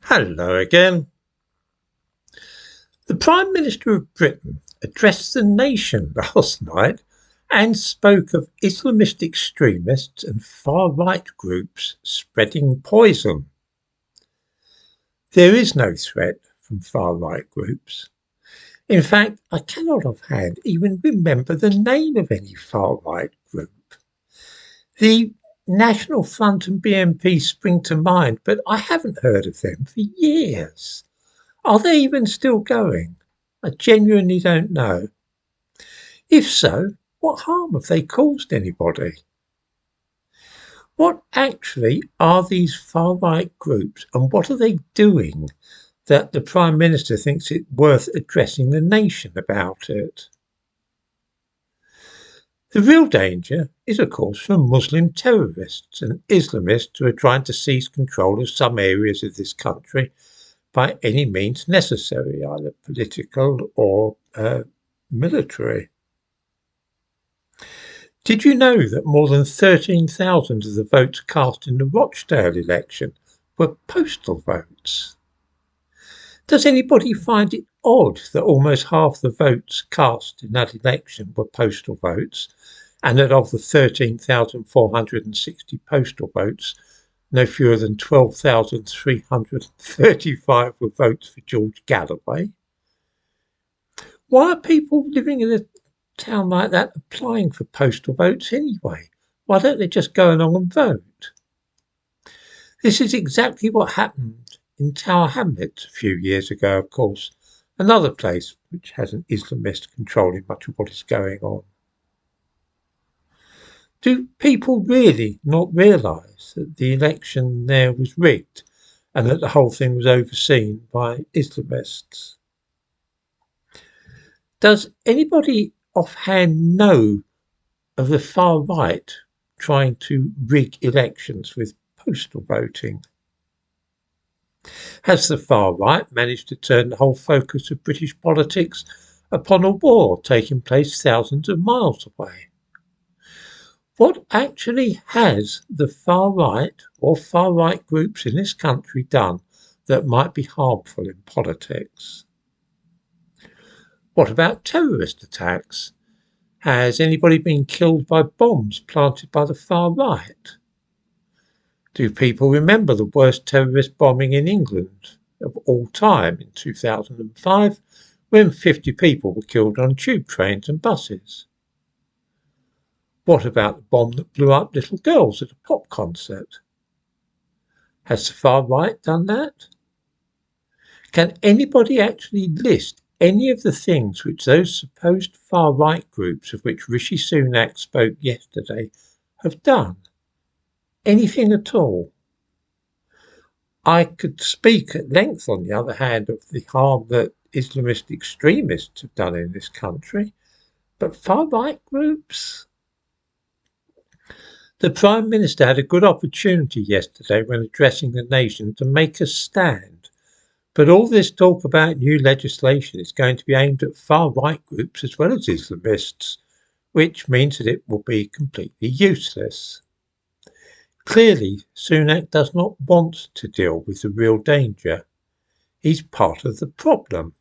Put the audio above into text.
Hello again. The Prime Minister of Britain addressed the nation last night and spoke of Islamist extremists and far-right groups spreading poison. There is no threat from far-right groups. In fact, I cannot offhand even remember the name of any far-right group. The National Front and BNP spring to mind, but I haven't heard of them for years. Are they even still going? I genuinely don't know. If so, what harm have they caused anybody? What actually are these far-right groups and what are they doing that the Prime Minister thinks it worth addressing the nation about it? The real danger is, of course, from Muslim terrorists and Islamists who are trying to seize control of some areas of this country by any means necessary, either political or military. Did you know that more than 13,000 of the votes cast in the Rochdale election were postal votes? Does anybody find it odd that almost half the votes cast in that election were postal votes, and that of the 13,460 postal votes, no fewer than 12,335 were votes for George Galloway? Why are people living in a town like that applying for postal votes anyway? Why don't they just go along and vote? This is exactly what happened in Tower Hamlets a few years ago, of course, another place which has an Islamist controlling much of what is going on. Do people really not realise that the election there was rigged and that the whole thing was overseen by Islamists? Does anybody offhand know of the far right trying to rig elections with postal voting? Has the far right managed to turn the whole focus of British politics upon a war taking place thousands of miles away? What actually has the far right or far right groups in this country done that might be harmful in politics? What about terrorist attacks? Has anybody been killed by bombs planted by the far right? Do people remember the worst terrorist bombing in England of all time in 2005 when 50 people were killed on tube trains and buses? What about the bomb that blew up little girls at a pop concert? Has the far right done that? Can anybody actually list any of the things which those supposed far right groups of which Rishi Sunak spoke yesterday have done? Anything at all? I could speak at length, on the other hand, of the harm that Islamist extremists have done in this country, but far right groups? The Prime Minister had a good opportunity yesterday when addressing the nation to make a stand. But all this talk about new legislation is going to be aimed at far-right groups as well as Islamists, which means that it will be completely useless. Clearly, Sunak does not want to deal with the real danger. He's part of the problem.